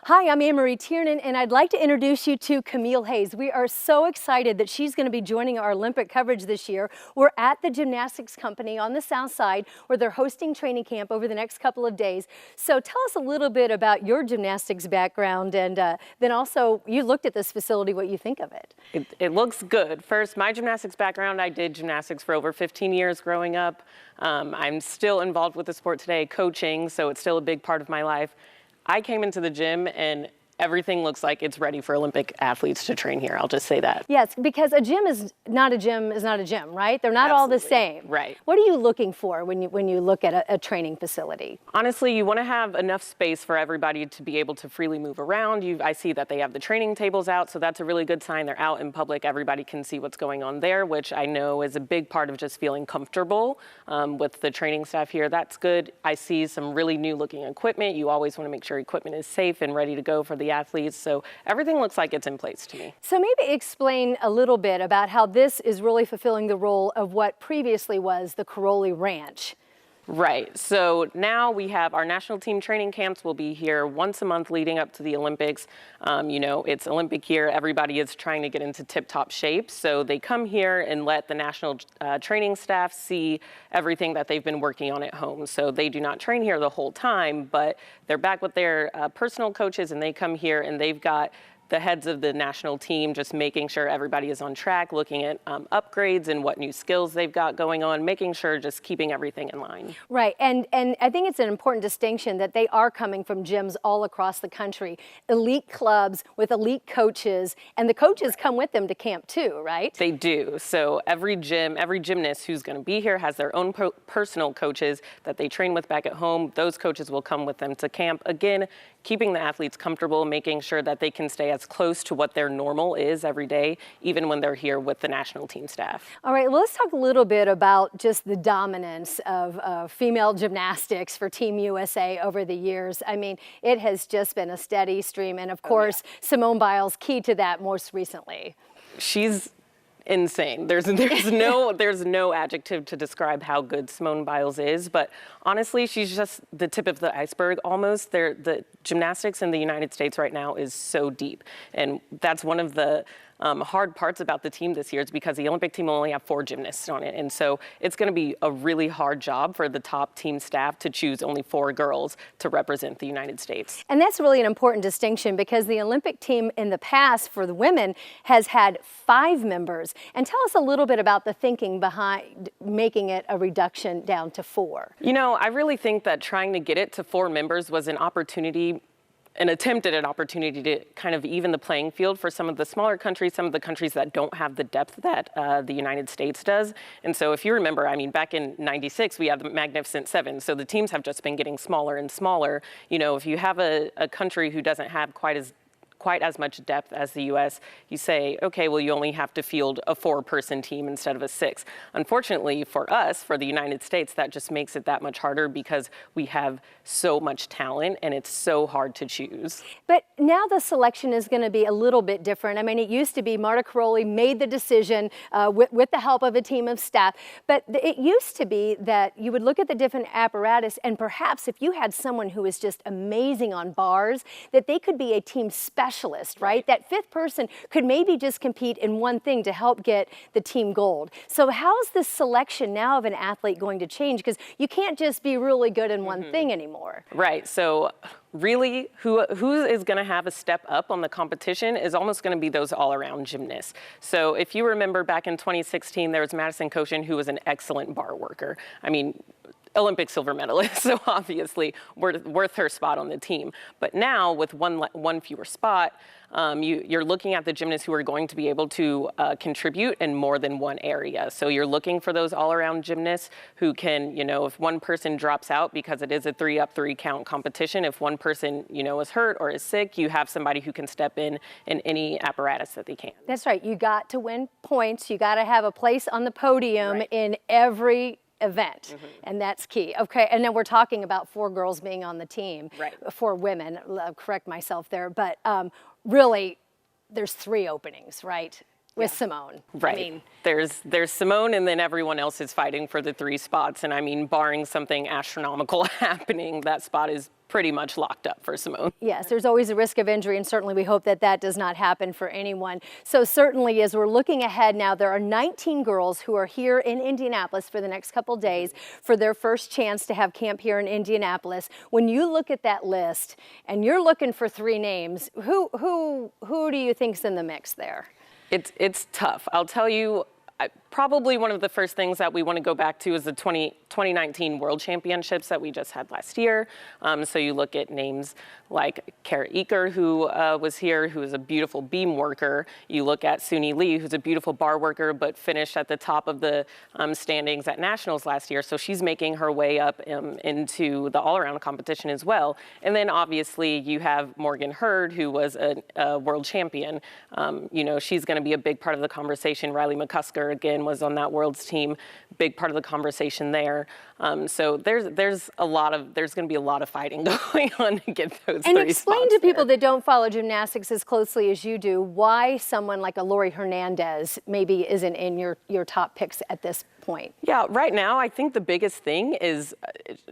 Hi, I'm Anne-Marie Tiernan, and I'd like to introduce you to Camille Hayes. We are so excited that she's going to be joining our Olympic coverage this year. We're at the gymnastics company on the South Side where they're hosting training camp over the next couple of days. So tell us a little bit about your gymnastics background, and then also you looked at this facility, what you think of it. It looks good. First, my gymnastics background, I did gymnastics for over 15 years growing up. I'm still involved with the sport today, coaching, so it's still a big part of my life. I came into the gym and everything looks like it's ready for Olympic athletes to train here. I'll just say that. Yes, because a gym is not a gym, right? They're not all the same. Right. What are you looking for when you look at a training facility? Honestly, you want to have enough space for everybody to be able to freely move around. I see that they have the training tables out, so that's a really good sign. They're out in public. Everybody can see what's going on there, which I know is a big part of just feeling comfortable with the training staff here. That's good. I see some really new looking equipment. You always want to make sure equipment is safe and ready to go for the athletes, so everything looks like it's in place to me. So maybe explain a little bit about how this is really fulfilling the role of what previously was the Caroli Ranch. Right, so now we have our national team training camps will be here once a month leading up to the Olympics. You know, it's Olympic year, everybody is trying to get into tip-top shape, so they come here and let the national training staff see everything that they've been working on at home. So they do not train here the whole time, but they're back with their personal coaches, and they come here and they've got the heads of the national team just making sure everybody is on track, looking at upgrades and what new skills they've got going on, making sure just keeping everything in line. Right, and I think it's an important distinction that they are coming from gyms all across the country, elite clubs with elite coaches, and the coaches come with them to camp too, right? They do. So every gymnast who's going to be here has their own personal coaches that they train with back at home. Those coaches will come with them to camp. Again, keeping the athletes comfortable, making sure that they can stay as close to what their normal is every day, even when they're here with the national team staff. All right, well, let's talk a little bit about just the dominance of female gymnastics for Team USA over the years. I mean, it has just been a steady stream, and of course, Simone Biles key to that most recently. She's insane. There's no adjective to describe how good Simone Biles is, but honestly, she's just the tip of the iceberg almost. The gymnastics in the United States right now is so deep, and that's one of the hard parts about the team this year is because the Olympic team will only have 4 gymnasts on it. And so it's going to be a really hard job for the top team staff to choose only 4 girls to represent the United States. And that's really an important distinction because the Olympic team in the past for the women has had 5 members. And tell us a little bit about the thinking behind making it a reduction down to 4. You know, I really think that trying to get it to 4 members was an attempt at an opportunity to kind of even the playing field for some of the smaller countries, some of the countries that don't have the depth that the United States does. And so if you remember, I mean, back in '96, we had the Magnificent Seven. So the teams have just been getting smaller and smaller. You know, if you have a country who doesn't have quite as much depth as the U.S., you say, okay, well, you only have to field a 4-person team instead of a 6. Unfortunately for us, for the United States, that just makes it that much harder because we have so much talent and it's so hard to choose. But now the selection is going to be a little bit different. I mean, it used to be Marta Caroli made the decision with the help of a team of staff, but it used to be that you would look at the different apparatus and perhaps if you had someone who was just amazing on bars, that they could be a team specialist, right? That 5th person could maybe just compete in one thing to help get the team gold. So how's the selection now of an athlete going to change? Because you can't just be really good in one thing anymore. Right. So really, who is going to have a step up on the competition is almost going to be those all-around gymnasts. So if you remember back in 2016, there was Madison Koshin, who was an excellent bar worker. I mean, Olympic silver medalist, so obviously worth her spot on the team. But now with one fewer spot, you're looking at the gymnasts who are going to be able to contribute in more than one area. So you're looking for those all-around gymnasts who can, you know, if one person drops out because it is a 3-up, 3-count competition, if one person, you know, is hurt or is sick, you have somebody who can step in any apparatus that they can. That's right. You got to win points. You got to have a place on the podium in every event, and that's key. Okay, and then we're talking about 4 girls being on the team, 4 women, correct myself there, but really there's 3 openings, right? with Simone. Right. I mean, there's Simone, and then everyone else is fighting for the 3 spots. And I mean, barring something astronomical happening, that spot is pretty much locked up for Simone. yes, there's always a risk of injury, and certainly we hope that that does not happen for anyone. So certainly, as we're looking ahead now, there are 19 girls who are here in Indianapolis for the next couple days for their first chance to have camp here in Indianapolis. When you look at that list and you're looking for 3 names, who do you think's in the mix there? It's tough. I'll tell you, probably one of the first things that we want to go back to is the 2019 World Championships that we just had last year. So you look at names like Kara Eaker, who was here, who is a beautiful beam worker. You look at Suni Lee, who's a beautiful bar worker, but finished at the top of the standings at Nationals last year. So she's making her way up into the all-around competition as well. And then obviously you have Morgan Hurd, who was a world champion. You know, she's going to be a big part of the conversation. Riley McCusker, again, was on that world's team, big part of the conversation there. So there's going to be a lot of fighting going on to get those. And explain to people that don't follow gymnastics as closely as you do why someone like a Lori Hernandez maybe isn't in your top picks at this point. Yeah, right now I think the biggest thing is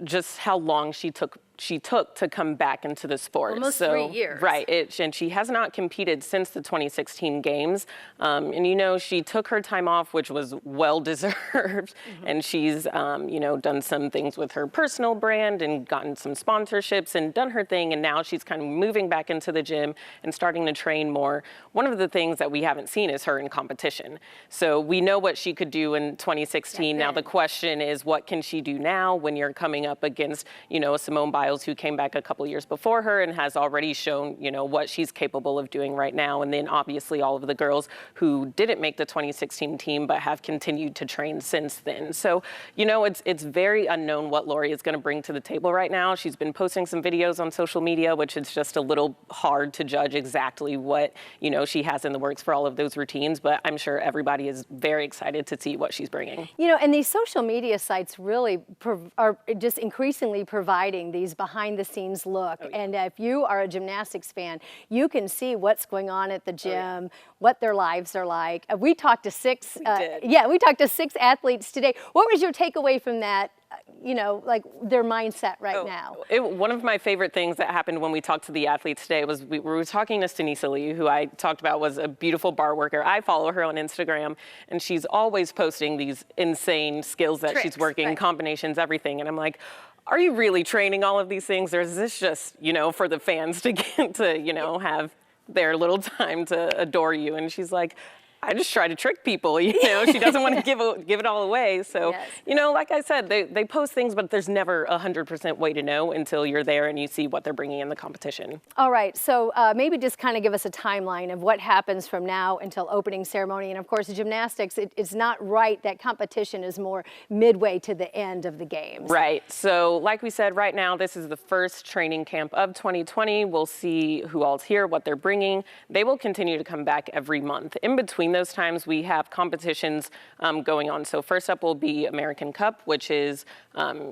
just how long she took to come back into the sport. Almost 3 years. Right, and she has not competed since the 2016 games. And you know, she took her time off, which was well deserved. And she's you know, done some things with her personal brand and gotten some sponsorships and done her thing. And now she's kind of moving back into the gym and starting to train more. One of the things that we haven't seen is her in competition. So we know what she could do in 2016. Now the question is, what can she do now when you're coming up against, you know, Simone Biles, who came back a couple years before her and has already shown, you know, what she's capable of doing right now. And then obviously all of the girls who didn't make the 2016 team but have continued to train since then. So, you know, it's very unknown what Lori is going to bring to the table right now. She's been posting some videos on social media, which is just a little hard to judge exactly what, you know, she has in the works for all of those routines. But I'm sure everybody is very excited to see what she's bringing. You know, and these social media sites really are just increasingly providing these behind-the-scenes look. Oh, yeah. And if you are a gymnastics fan, you can see what's going on at the gym, what their lives are like. We talked to 6. We talked to 6 athletes today. What was your takeaway from that? You know, like their mindset right now. One of my favorite things that happened when we talked to the athletes today was we were talking to Stanisa Lee, who I talked about was a beautiful bar worker. I follow her on Instagram, and she's always posting these insane skills that she's working, combinations, everything. And I'm like, are you really training all of these things, or is this just, you know, for the fans to get to, you know, have their little time to adore you? And she's like, I just try to trick people, you know. She doesn't want to give it all away. So, you know, like I said, they post things, but there's never 100% way to know until you're there and you see what they're bringing in the competition. All right, so maybe just kind of give us a timeline of what happens from now until opening ceremony. And of course, gymnastics, it's not right that competition is more midway to the end of the games. Right, so like we said, right now, this is the first training camp of 2020. We'll see who all's here, what they're bringing. They will continue to come back every month. In between those times, we have competitions going on. So first up will be American Cup, which is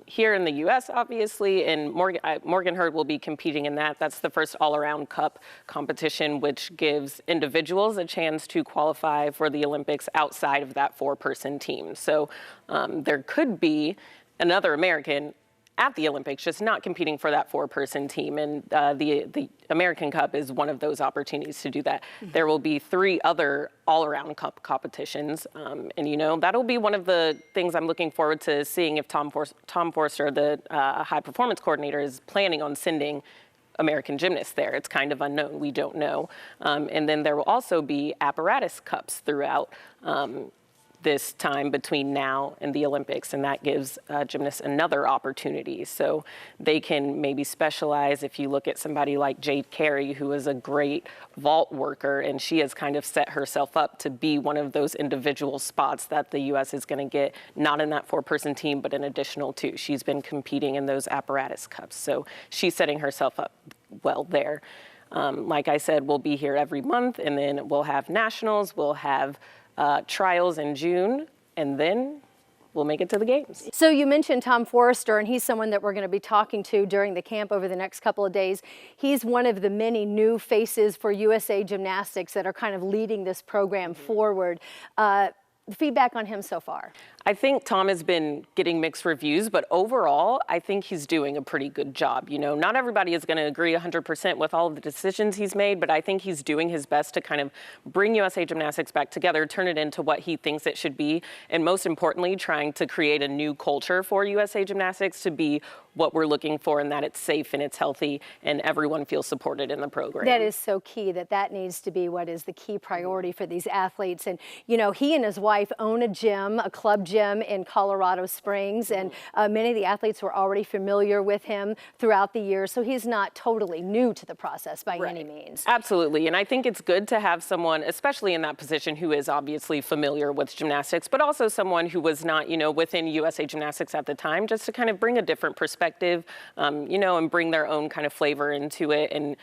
here in the U.S., obviously, and Morgan Hurd will be competing in that. That's the first all-around cup competition, which gives individuals a chance to qualify for the Olympics outside of that 4-person team. So there could be another American at the Olympics, just not competing for that 4-person team. And the American Cup is one of those opportunities to do that. There will be 3 other all-around cup competitions. And, you know, that'll be one of the things I'm looking forward to seeing if Tom Forster, the high performance coordinator, is planning on sending American gymnasts there. It's kind of unknown. We don't know. And then there will also be apparatus cups throughout this time between now and the Olympics, and that gives gymnasts another opportunity. So they can maybe specialize. If you look at somebody like Jade Carey, who is a great vault worker, and she has kind of set herself up to be one of those individual spots that the U.S. is going to get, not in that 4-person team, but an additional 2. She's been competing in those apparatus cups. So she's setting herself up well there. Like I said, we'll be here every month, and then we'll have nationals, we'll have trials in June, and then we'll make it to the games. So you mentioned Tom Forrester, and he's someone that we're going to be talking to during the camp over the next couple of days. He's one of the many new faces for USA Gymnastics that are kind of leading this program forward. Feedback on him so far? I think Tom has been getting mixed reviews, but overall, I think he's doing a pretty good job. You know, not everybody is going to agree 100% with all of the decisions he's made, but I think he's doing his best to kind of bring USA Gymnastics back together, turn it into what he thinks it should be, and most importantly, trying to create a new culture for USA Gymnastics to be what we're looking for, and that it's safe and it's healthy and everyone feels supported in the program. That is so key, that needs to be what is the key priority for these athletes. And, you know, he and his wife own a gym, a club gym in Colorado Springs, and many of the athletes were already familiar with him throughout the year, so he's not totally new to the process by any means. Absolutely, and I think it's good to have someone, especially in that position, who is obviously familiar with gymnastics, but also someone who was not, you know, within USA Gymnastics at the time, just to kind of bring a different perspective, you know, and bring their own kind of flavor into it and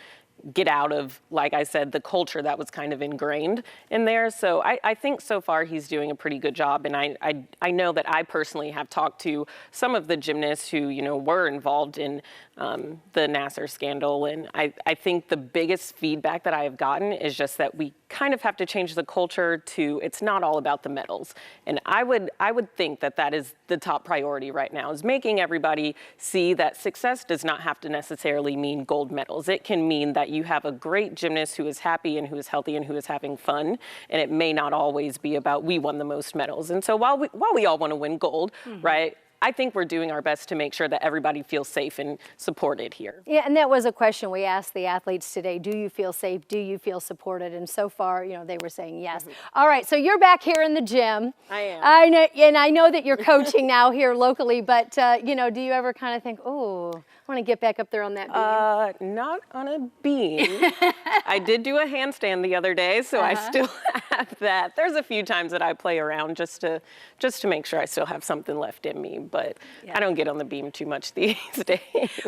get out of, like I said, the culture that was kind of ingrained in there. So I think so far he's doing a pretty good job. And I know that I personally have talked to some of the gymnasts who, you know, were involved in the Nasser scandal. And I think the biggest feedback that I have gotten is just that we kind of have to change the culture to, it's not all about the medals. And I would think that that is the top priority right now, is making everybody see that success does not have to necessarily mean gold medals. It can mean that you have a great gymnast who is happy and who is healthy and who is having fun. And it may not always be about we won the most medals. And so while we all want to win gold, right, I think we're doing our best to make sure that everybody feels safe and supported here. Yeah, and that was a question we asked the athletes today. Do you feel safe? Do you feel supported? And so far, you know, they were saying yes. All right, so you're back here in the gym. I am. I know, and I know that you're coaching now here locally, but, you know, do you ever kind of think, oh, I want to get back up there on that beam? Not on a beam. I did do a handstand the other day, so I still have that. There's a few times that I play around just to make sure I still have something left in me, but I don't get on the beam too much these days.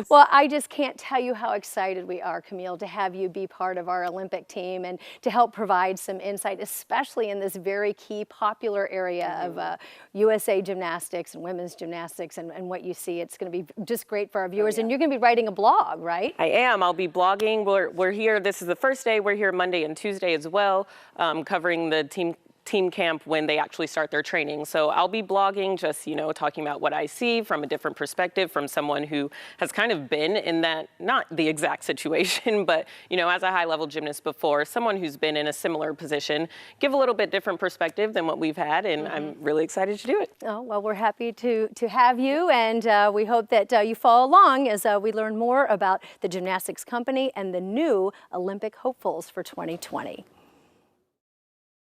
Well, I just can't tell you how excited we are, Camille, to have you be part of our Olympic team and to help provide some insight, especially in this very key popular area of USA Gymnastics and women's gymnastics and what you see. It's going to be just great for our viewers. And you're going to be writing a blog, right? I am. I'll be blogging. We're here. This is the first day. We're here Monday and Tuesday as well, covering the team camp when they actually start their training. So I'll be blogging, just, you know, talking about what I see from a different perspective, from someone who has kind of been in that, not the exact situation, but, you know, as a high-level gymnast before, someone who's been in a similar position, give a little bit different perspective than what we've had, and I'm really excited to do it. Oh, well, we're happy to have you, and we hope that you follow along as we learn more about the gymnastics company and the new Olympic hopefuls for 2020.